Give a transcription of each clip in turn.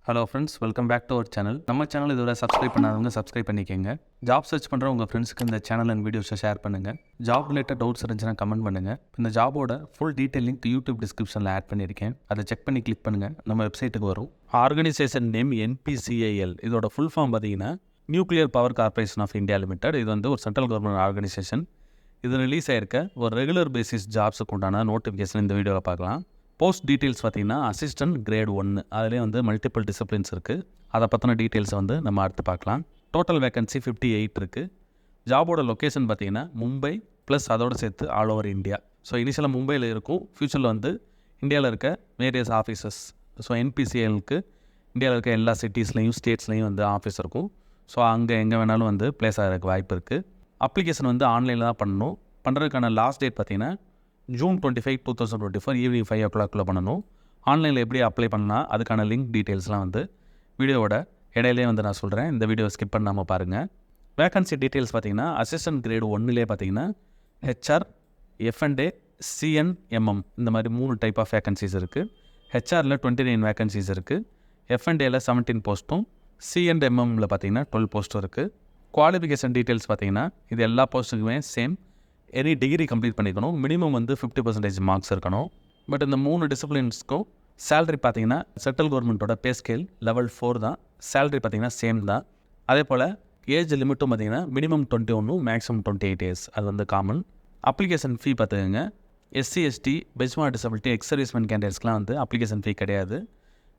Hello friends, welcome back to our channel. நம்ம channel இதுவரை subscribe பண்ணாதவங்க சப்ஸ்கிரைப் பண்ணிக்கோங்க. ஜாப் சர்ச் பண்ணுற உங்கள் ஃப்ரெண்ட்ஸ்க்கு இந்த சேனல் அண்ட் வீடியோஸை ஷேர் பண்ணுங்கள். ஜாப் ரிலேட்டட் டவுட்ஸ் இருந்துச்சுன்னா கமெண்ட் பண்ணுங்கள். இந்த ஜாபோட ஃபுல் டீட்டெயில் லிங்க் யூடியூப் டிஸ்கிரிப்ஷனில் ஆட் பண்ணியிருக்கேன். அதை செக் பண்ணி கிளிக் பண்ணுங்கள், நம்ம வெப்சைட்டுக்கு வரும். Organisation name NPCIL. இதோட ஃபுல் ஃபார்ம் பார்த்தீங்கன்னா nuclear power corporation of India limited. இது வந்து ஒரு சென்ட்ரல் கவர்மெண்ட் ஆர்கனைசேஷன். இது ரிலீஸ் ஆயிருக்க ஒரு ரெகுலர் பேசிஸ் ஜாப்ஸுக்கு உண்டான நோட்டிஃபிகேஷன் இந்த வீடியோவில் பார்க்கலாம். போஸ்ட் டீட்டெயில்ஸ் பார்த்தீங்கன்னா அசிஸ்டன்ட் கிரேட் 1. அதிலே வந்து மல்டிபிள் டிசிப்ளின்ஸ் இருக்குது. அதை பற்றின டீட்டெயில்ஸை வந்து நம்ம அடுத்து பார்க்கலாம். டோட்டல் வேகன்சி 58 இருக்குது. ஜாபோட லொக்கேஷன் பார்த்தீங்கன்னா மும்பை ப்ளஸ் அதோடு சேர்த்து ஆல் ஓவர் இந்தியா. ஸோ இனிஷியலாக மும்பையில் இருக்கும். ஃப்யூச்சரில் வந்து இந்தியாவில் இருக்க வேரியஸ் ஆஃபீஸஸ். ஸோ NPCILக்கு இந்தியாவில் இருக்க எல்லா சிட்டிஸ்லையும் ஸ்டேட்ஸ்லையும் வந்து ஆஃபீஸ் இருக்கும். ஸோ அங்கே எங்கே வேணாலும் வந்து ப்ளேஸ் ஆகிறதுக்கு வாய்ப்பு இருக்குது. அப்ளிகேஷன் வந்து ஆன்லைனில் தான் பண்ணணும். பண்ணுறதுக்கான லாஸ்ட் டேட் பார்த்தீங்கன்னா June 25, 2024 ஈவினிங் 5 o'clock பண்ணணும். ஆன்லைனில் எப்படி அப்ளை பண்ணலாம் அதுக்கான லிங்க் டீட்டெயில்ஸ்லாம் வந்து வீடியோவோட இடையிலே வந்து நான் சொல்கிறேன். இந்த வீடியோ ஸ்கிப் பண்ணாமல் பாருங்கள். வேகன்சி டீட்டெயில்ஸ் பார்த்தீங்கன்னா அசிஸ்டன்ட் கிரேட் 1லே பார்த்தீங்கன்னா HR, F&A, CNMM இந்த மாதிரி 3 டைப் ஆஃப் வேகன்சிஸ் இருக்குது. HRல 29 வேகன்சிஸ் இருக்குது. F&Aல 17 போஸ்ட்டும், CNMMல பார்த்தீங்கன்னா 12 போஸ்ட்டும் இருக்குது. குவாலிஃபிகேஷன் டீட்டெயில்ஸ் பார்த்தீங்கன்னா இது எல்லா போஸ்ட்டுக்குமே சேம். எனி டிகிரி கம்ப்ளீட் பண்ணிக்கணும். மினிமம் வந்து 50% மார்க்ஸ் இருக்கணும். பட் இந்த 3 டிசிப்ளின்ஸ்க்கும் சேலரி பார்த்தீங்கன்னா சென்ட்ரல் கவர்மெண்ட்டோட பே ஸ்கேல் லெவல் 4 தான். சேலரி பார்த்தீங்கன்னா சேம் தான். அதே போல் ஏஜ் லிமிட்டும் பார்த்தீங்கன்னா மினிமம் 21, மேக்ஸிமம் 28 இயர்ஸ். அது வந்து காமன். அப்ளிகேஷன் ஃபீ பார்த்துக்கோங்க. SC, ST, பெஞ்ச்மார்க் டிசபிலிட்டி, எக்ஸர்வீஸ்மென்ட் கேண்டிடேட்ஸ்க்குலாம் வந்து அப்ளிகேஷன் ஃபீ கிடையாது.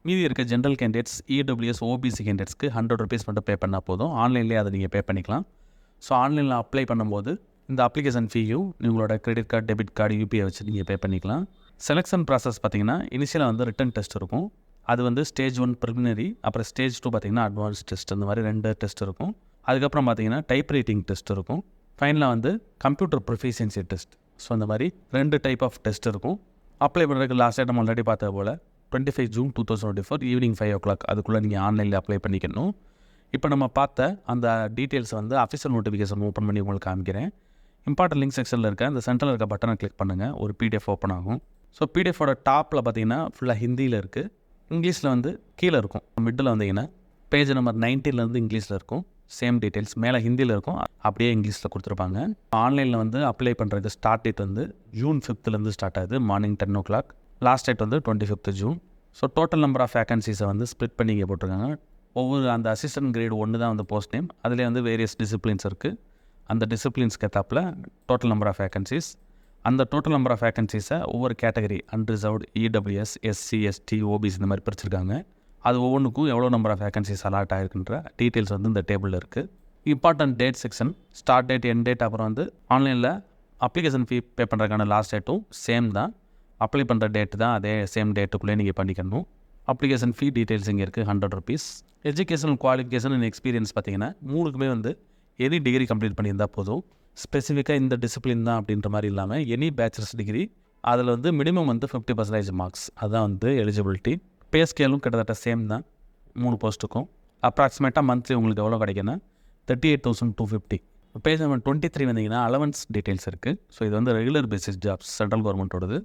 மீதி இருக்க general candidates, EWS, OBC கேண்டிடேட்ஸ்க்கு 100 rupees மட்டும் பே பண்ணால் போதும். ஆன்லைன்லேயே அதை நீங்கள் பே பண்ணிக்கலாம். ஸோ ஆன்லைனில் அப்ளை பண்ணும்போது இந்த அப்ளிகேஷன் ஃபீயும் உங்களோட credit card, debit card, UPI வச்சு நீங்கள் பே பண்ணிக்கலாம். செலெக்ஷன் ப்ராசஸ் பார்த்தீங்கன்னா இனிஷியலாக வந்து ரிட்டன் டெஸ்ட் இருக்கும். அது வந்து ஸ்டேஜ் 1 ப்ரிலிமினரி, அப்புறம் ஸ்டேஜ் 2 பார்த்தீங்கன்னா அட்வான்ஸ் டெஸ்ட். இந்த மாதிரி 2 டெஸ்ட் இருக்கும். அதுக்கப்புறம் பார்த்தீங்கன்னா டைப் ரைட்டிங் டெஸ்ட் இருக்கும். ஃபைனலாக வந்து கம்ப்யூட்டர் ப்ரொஃபிஷியன்சி டெஸ்ட். ஸோ இந்த மாதிரி 2 டைப் ஆஃப் டெஸ்ட் இருக்கும். அப்ளை பண்ணுறதுக்கு லாஸ்ட் டேட் நம்ம ஆல்ரெடி பார்த்த போல் 25 June 2024 ஈவினிங் 5 o'clock அதுக்குள்ளே நீங்கள் ஆன்லைனில் அப்ளை பண்ணிக்கணும். இப்போ நம்ம பார்த்த அந்த டீட்டெயில்ஸ் வந்து அஃபிஷியல் நோட்டிஃபிகேஷன் ஓப்பன் பண்ணி உங்களுக்கு காமிக்கிறேன். இம்பார்ட்டன்ட் லிங்க் செக்ஷனில் இருக்க அந்த சென்டரில் இருக்க பட்டனை கிளிக் பண்ணுங்கள். ஒரு PDF ஓப்பன் ஆகும். ஸோ PDFோட டாப்பில் பார்த்தீங்கன்னா ஃபுல்லாக ஹிந்தியில் இருக்குது. இங்கிலீஷில் வந்து கீழே இருக்கும். மிடில் வந்தீங்கன்னா பேஜ் நம்பர் 19 இங்கிலீஷில் இருக்கும். சேம் டீட்டெயில்ஸ் மேலே ஹிந்தியில் இருக்கும், அப்படியே இங்கிலீஷில் கொடுத்துருப்பாங்க. ஆன்லைனில் வந்து அப்ளை பண்ணுறது ஸ்டார்ட் டேட் வந்து June 5 ஸ்டார்ட் ஆகுது. Morning 10 o'clock. லாஸ்ட் டேட் வந்து 25 June. So total number of வேகன்சிஸை வந்து ஸ்ப்ளிட் பண்ணி இங்கே போட்டிருக்காங்க. ஒவ்வொரு அந்த அசிஸ்டன்ட் கிரேட் 1 தான் வந்து போஸ்ட் நேம். அதிலே வந்து வேரியஸ் டிசிப்ளின்ஸ் இருக்குது. அந்த டிசிப்ளின்ஸ்க்கு ஏற்றாப்பில் டோட்டல் நம்பர் ஆஃப் வேகன்சிஸ். அந்த டோட்டல் நம்பர் ஆஃப் வேகன்சிஸை ஒவ்வொரு category unreserved, EWS, SC, ST, OBC இந்த மாதிரி பிரிச்சிருக்காங்க. அது ஒவ்வொன்றுக்கும் எவ்வளோ நம்பர் ஆஃப் வேகன்சிஸ் அலாட் ஆகிருக்குன்ற டீட்டெயில்ஸ் வந்து இந்த டேபிளில் இருக்குது. Important date section, start date, end date, அப்புறம் வந்து ஆன்லைனில் அப்ளிகேஷன் ஃபீ பே பண்ணுறதுக்கான லாஸ்ட் டேட்டும் சேம் தான். அப்ளை பண்ணுற டேட்டு தான் அதே சேம் டேட்டுக்குள்ளே நீங்கள் பண்ணிக்கணும். அப்ளிகேஷன் ஃபீ டீட்டெயில்ஸ் இங்கே இருக்குது, 100 rupees. Educational qualification and experience பார்த்தீங்கன்னா 3க்குமே வந்து எனி டிகிரி கம்ப்ளீட் பண்ணியிருந்தால் போதும். ஸ்பெசிஃபிக்காக இந்த டிசிப்ளின் தான் அப்படின்ற மாதிரி இல்லாமல் எனி பேச்சுலர்ஸ் டிகிரி, அதில் வந்து மினிமம் வந்து 50% மார்க்ஸ், அதுதான் வந்து எலிஜிபிலிட்டி. பே ஸ்கேலும் கிட்டத்தட்ட சேம் தான் 3 போஸ்ட்டுக்கும். அப்ராக்சிமேட்டாக மந்த்லி உங்களுக்கு எவ்வளோ கிடைக்குன்னா 38,250. பேஜ் நம்பர் 23 வந்தீங்கன்னா அலவன்ஸ் டீட்டெயில்ஸ் இருக்குது. ஸோ இது வந்து ரெகுலர் பேசிஸ் ஜாப்ஸ், சென்ட்ரல் கவர்மெண்ட்டோடது.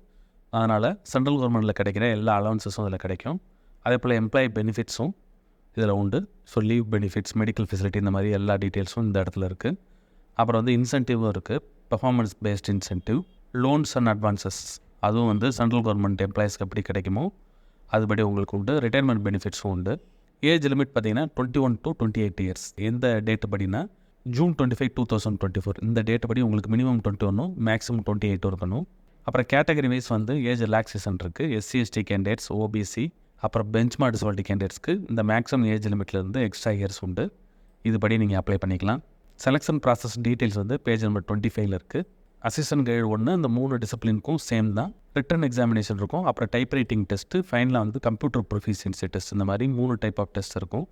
அதனால் சென்ட்ரல் கவர்மெண்ட்டில் கிடைக்கிற எல்லா அலவன்ஸஸும் அதில் கிடைக்கும். அதே போல் எம்ப்ளாயி பெனிஃபிட்ஸும் இதில் உண்டு. So leave benefits, medical facility இந்த மாதிரி எல்லா டீட்டெயில்ஸும் இந்த இடத்துல இருக்குது. அப்புறம் வந்து இன்சென்டிவும் இருக்குது. Performance based incentive, loans and advances, அதுவும் வந்து சென்ட்ரல் கவர்மெண்ட் எம்ப்ளாயிஸ்க்கு எப்படி கிடைக்குமோ அதுபடி உங்களுக்கு உண்டு. ரிட்டையர்மெண்ட் பெனிஃபிட்ஸும் உண்டு. ஏஜ் லிமிட் பார்த்தீங்கன்னா 21 to 28 இயர்ஸ். எந்த டேட்டு படினா June 25, 2024 இந்த டேட்டு படி உங்களுக்கு மினிமம் 21, மேக்ஸிமம் 28 இருக்கணும். அப்புறம் கேட்டகரி வைஸ் வந்து ஏஜ் ரிலாக்ஸேஷன் இருக்குது. SC, ST கேண்டிடேட்ஸ், OBC, அப்புறம் பெஞ்ச்மார்க் டிசபிலிட்டி கேண்டிடேட்ஸ்க்கு இந்த மேக்ஸிமம் ஏஜ் லிமிட்லேருந்து எக்ஸ்ட்ரா இயர்ஸ் உண்டு. இதுபடி நீங்கள் அப்ளை பண்ணிக்கலாம். செலெக்ஷன் ப்ராசஸ் டீட்டெயில்ஸ் வந்து பேஜ் நம்பர் 25 இருக்குது. அசிஸ்டன்ட் கிரேட் 1 இந்த 3 டிசிப்ளினுக்கும் சேம் தான். ரிட்டன் எக்ஸாமினேஷன் இருக்கும். அப்புறம் டைப் ரைட்டிங் டெஸ்ட்டு, ஃபைனலாக வந்து கம்ப்யூட்டர் ப்ரொஃபிஷியன்சி டெஸ்ட். இந்த மாதிரி 3 டைப் ஆஃப் டெஸ்ட் இருக்கும்.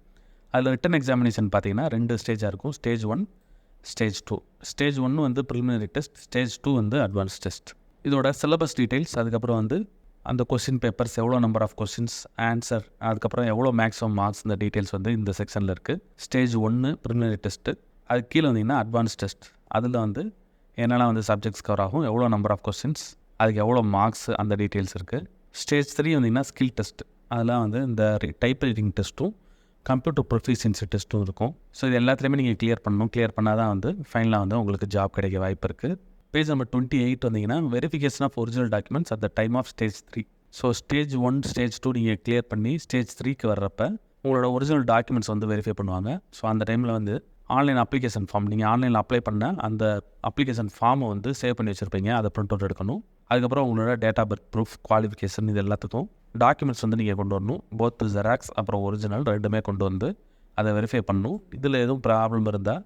அதில் ரிட்டன் எக்ஸாமினேஷன் பார்த்தீங்கன்னா 2 ஸ்டேஜாக இருக்கும். Stage 1, stage 2. ஸ்டேஜ் 1 வந்து ப்ரிலிமினரி டெஸ்ட், ஸ்டேஜ் 2 வந்து அட்வான்ஸ் டெஸ்ட். இதோட சிலபஸ் டீட்டெயில்ஸ், அதுக்கப்புறம் வந்து அந்த கொஸ்டின் பேப்பர்ஸ், எவ்வளோ நம்பர் ஆஃப் கொஸ்டின்ஸ், ஆன்சர், அதுக்கப்புறம் எவ்வளோ மேக்ஸிமம் மார்க்ஸ், இந்த டீட்டெயில்ஸ் வந்து இந்த செக்ஷனில் இருக்குது. Stage 1 preliminary test. அது கீழே வந்தீங்கன்னா அட்வான்ஸ் டெஸ்ட். அதில் வந்து என்னெல்லாம் வந்து சப்ஜெக்ட்ஸ் கவர் ஆகும், எவ்வளோ நம்பர் ஆஃப் கொஸ்டின்ஸ், அதுக்கு எவ்வளோ மார்க்ஸ், அந்த டீட்டெயில்ஸ் இருக்குது. ஸ்டேஜ் 3 வந்தீங்கன்னா ஸ்கில் டெஸ்ட். அதெல்லாம் வந்து இந்த டைப் ரைட்டிங் டெஸ்ட்டும் கம்ப்யூட்டர் ப்ரொஃபிஷியன்சி டெஸ்ட்டும் இருக்கும். ஸோ இது எல்லாத்துலேயுமே நீங்கள் கிளியர் பண்ணணும். கிளியர் பண்ணால் தான் வந்து ஃபைனலாக வந்து உங்களுக்கு ஜாப் கிடைக்க வாய்ப்பு இருக்குது. பேஜ் நம்பர் 28 வந்தீங்கன்னா verification of original documents at the time of stage 3. So stage 1 stage 2 நீங்கள் கிளியர் பண்ணி ஸ்டேஜ் 3க்கு வர்றப்ப உங்களோட ஒரிஜினல் டாக்குமெண்ட்ஸ் வந்து வெரிஃபை பண்ணுவாங்க. ஸோ அந்த டைமில் வந்து ஆன்லைன் அப்ளிகேஷன் ஃபார்ம் நீங்கள் ஆன்லைனில் அப்ளை பண்ண அந்த அப்ளிகேஷன் ஃபார்மை வந்து சேவ் பண்ணி வச்சுருப்பீங்க. அதை பிரிண்ட் அவுட் எடுக்கணும். அதுக்கப்புறம் உங்களோட date of birth proof, qualification, இது எல்லாத்துக்கும் டாக்குமெண்ட்ஸ் வந்து நீங்கள் கொண்டு வரணும். போத் ஜெராக்ஸ் அப்புறம் ஒரிஜினல் ரெண்டுமே கொண்டு வந்து அதை வெரிஃபை பண்ணணும். இதில் எதுவும் ப்ராப்ளம் இருந்தால்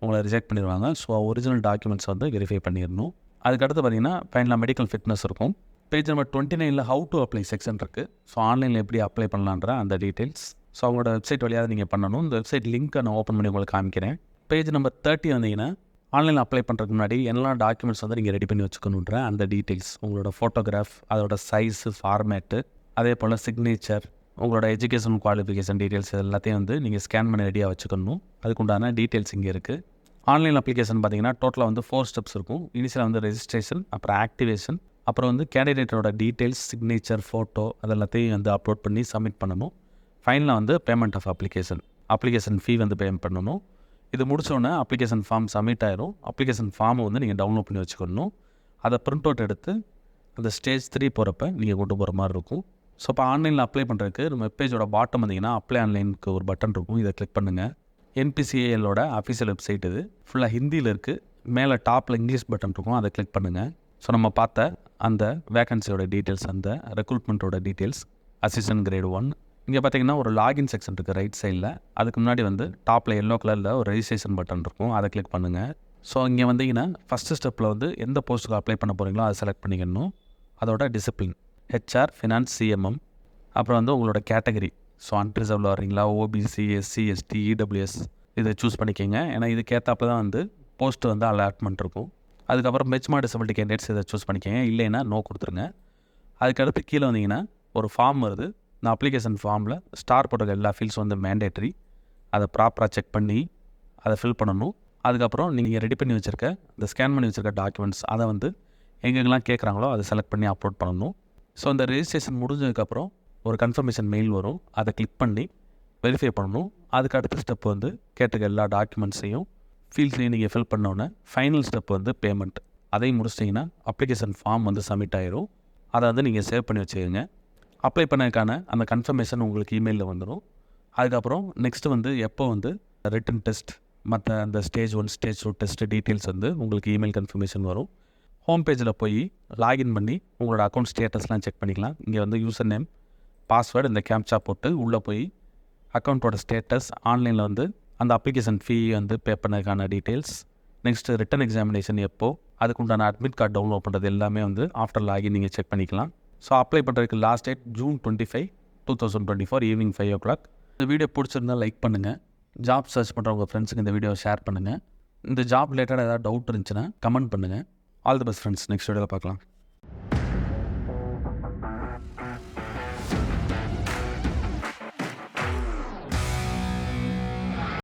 உங்களை ரிஜெக்ட் பண்ணிடுவாங்க. ஸோ ஒரிஜினல் டாக்குமெண்ட்ஸ் வந்து வெரிஃபை பண்ணிடணும். அதுக்கடுத்து பார்த்தீங்கன்னா ஃபைனலாக மெடிக்கல் ஃபிட்னஸ் இருக்கும். Page number 29 how to apply section இருக்குது. ஸோ ஆன்லைனில் எப்படி அப்ளை பண்ணலான்ற அந்த டீட்டெயில்ஸ். ஸோ அவங்களோட வெப்சைட் வழியாக நீங்கள் பண்ணணும். இந்த வெப்சைட் லிங்க்கை நான் ஓப்பன் பண்ணி உங்களுக்கு காமிக்கிறேன். பேஜ் நம்பர் 30 வந்தீங்கன்னா ஆன்லைனில் அப்ளை பண்ணுறதுக்கு முன்னாடி என்னெல்லாம் டாக்குமெண்ட்ஸ் வந்து நீங்கள் ரெடி பண்ணி வச்சுக்கணுன்ற அந்த டீட்டெயில்ஸ், உங்களோட ஃபோட்டோகிராஃப், அதோட சைஸு, ஃபார்மேட்டு, அதே போல் சிக்னேச்சர், உங்களோட எஜுகேஷன் குவாலிஃபிகேஷன் டீட்டெயில்ஸ் எல்லாத்தையும் வந்து நீங்கள் ஸ்கேன் பண்ணி ரெடியாக வச்சுக்கணும். அதுக்குண்டான டீட்டெயில்ஸ் இங்கே இருக்குது. ஆன்லைன் அப்ளிகேஷன் பார்த்தீங்கன்னா டோட்டலாக வந்து 4 ஸ்டெப்ஸ் இருக்கும். இனிஷியலாக வந்து ரெஜிஸ்ட்ரேஷன், அப்புறம் ஆக்டிவேஷன், அப்புறம் வந்து கேண்டிடேட்டோட டீட்டெயில்ஸ், சிக்னேச்சர், ஃபோட்டோ அதெல்லாத்தையும் வந்து அப்லோட் பண்ணி சப்மிட் பண்ணணும். ஃபைனலாக வந்து பேமெண்ட் ஆஃப் அப்ளிகேஷன் ஃபீ வந்து பேமெண்ட் பண்ணணும். இது முடித்தோடனே அப்ளிகேஷன் ஃபார்ம் சப்மிட் ஆயிரும். அப்ளிகேஷன் ஃபார்மை வந்து நீங்கள் டவுன்லோட் பண்ணி வச்சுக்கணும். அதை பிரிண்ட் அவுட் எடுத்து அந்த ஸ்டேஜ் 3 போகிறப்ப நீங்கள் கொண்டு போகிற மாதிரி இருக்கும். ஸோ இப்போ ஆன்லைனில் அப்ளை பண்ணுறதுக்கு நம்ம வெப்பேஜோட பாட்டம் வந்தீங்கன்னா அப்ளை ஆன்லைனுக்கு ஒரு பட்டன் இருக்கும். இதை கிளிக் பண்ணுங்கள். NPCILோட அஃபிஷியல் வெப்சைட் இது. ஃபுல்லாக ஹிந்தியில் இருக்குது. மேலே டாப்பில் இங்கிலீஷ் பட்டன் இருக்கும். அதை கிளிக் பண்ணுங்கள். ஸோ நம்ம பார்த்த அந்த வேகன்சியோட டீட்டெயில்ஸ், அந்த ரெக்ரூட்மெண்ட்டோட டீட்டெயில்ஸ், அசிஸ்டன்ட் கிரேட் 1. இங்கே பார்த்தீங்கன்னா ஒரு லாகின் செக்ஷன் இருக்குது ரைட் சைடில். அதுக்கு முன்னாடி வந்து டாப்பில் எல்லோ கலரில் ஒரு ரெஜிஸ்ட்ரேஷன் பட்டன் இருக்கும். அதை கிளிக் பண்ணுங்கள். ஸோ இங்கே வந்தீங்கன்னா ஃபஸ்ட்டு ஸ்டெப்பில் வந்து எந்த போஸ்ட்டுக்கு அப்ளை பண்ண போகிறீங்களோ அதை செலக்ட் பண்ணிக்கணும். அதோட டிசிப்ளின் HR, ஃபினான்ஸ், CMM, அப்புறம் வந்து உங்களோட கேட்டகரி. ஸோ அன்ரிசர்வ்ல வர்றீங்களா, OBC, SC, ST, EWS இதை சூஸ் பண்ணிக்கோங்க. ஏன்னா இதுக்கேற்றாப்புல தான் வந்து போஸ்ட்டு வந்து அலாட்மெண்ட் இருக்கும். அதுக்கப்புறம் மெச்மா டிசபிலிட்டி கேண்டிடேட்ஸ் இதை சூஸ் பண்ணிக்கோங்க. இல்லைன்னா நோ கொடுத்துருங்க. அதுக்கடுத்து கீழே வந்தீங்கன்னா ஒரு ஃபார்ம் வருது. இந்த அப்ளிகேஷன் ஃபார்மில் ஸ்டார் போட்டிருக்க எல்லா ஃபீல்ட்ஸ் வந்து மேண்டேட்ரி. அதை ப்ராப்பராக செக் பண்ணி அதை ஃபில் பண்ணணும். அதுக்கப்புறம் நீங்கள் ரெடி பண்ணி வச்சுருக்க இந்த ஸ்கேன் பண்ணி வச்சுருக்க டாக்குமெண்ட்ஸ் அதை வந்து எங்கெங்கெல்லாம் கேட்குறாங்களோ அதை செலக்ட் பண்ணி அப்லோட் பண்ணணும். ஸோ இந்த ரெஜிஸ்ட்ரேஷன் முடிஞ்சதுக்கப்புறம் ஒரு கன்ஃபர்மேஷன் மெயில் வரும். அதை கிளிக் பண்ணி வெரிஃபை பண்ணணும். அதுக்கு அடுத்த ஸ்டெப் வந்து கேட்டிருக்க எல்லா டாக்குமெண்ட்ஸையும் ஃபீல்ட்ஸையும் நீங்கள் ஃபில் பண்ணோன்னே ஃபைனல் ஸ்டெப் வந்து பேமெண்ட். அதையும் முடிச்சிட்டிங்கன்னா அப்ளிகேஷன் ஃபார்ம் வந்து சப்மிட் ஆயிரும். அதை வந்து நீங்கள் சேவ் பண்ணி வச்சுக்கோங்க. அப்ளை பண்ணதுக்கான அந்த கன்ஃபர்மேஷன் உங்களுக்கு இமெயிலில் வந்துடும். அதுக்கப்புறம் நெக்ஸ்ட்டு வந்து எப்போ வந்து ரிட்டன் டெஸ்ட், மற்ற அந்த ஸ்டேஜ் 1 ஸ்டேஜ் 2 டெஸ்ட் டீட்டெயில்ஸ் வந்து உங்களுக்கு இமெயில் கன்ஃபர்மேஷன் வரும். ஹோம் பேஜில் போய் லாகின் பண்ணி உங்களோட அக்கௌண்ட் ஸ்டேட்டஸ்லாம் செக் பண்ணிக்கலாம். இங்கே வந்து யூசர் நேம், பாஸ்வேர்டு, இந்த கேப்சா போட்டு உள்ளே போய் அக்கௌண்ட்டோட ஸ்டேட்டஸ், ஆன்லைனில் வந்து அந்த அப்ளிகேஷன் ஃபீ வந்து பே பண்ணதுக்கான டீட்டெயில்ஸ், நெக்ஸ்ட்டு ரிட்டன் எக்ஸாமினேஷன் எப்போ, அதுக்குண்டான அட்மிட் கார்டு டவுன்லோட் பண்ணுறது எல்லாமே வந்து ஆஃப்டர் லாகின் நீங்கள் செக் பண்ணிக்கலாம். ஸோ அப்ளை பண்ணுறதுக்கு last date June 25, 2024 evening 5 o'clock. இந்த வீடியோ பிடிச்சிருந்தால் லைக் பண்ணுங்கள். ஜாப் சர்ச் பண்ணுற உங்கள் ஃப்ரெண்ட்ஸுக்கு இந்த வீடியோவை ஷேர் பண்ணுங்கள். இந்த ஜாப் ரிலேட்டடாக ஏதாவது டவுட் இருந்துச்சுன்னா கமெண்ட் பண்ணுங்கள். All the best friends. Next வீடியோவில் பார்க்கலாம்.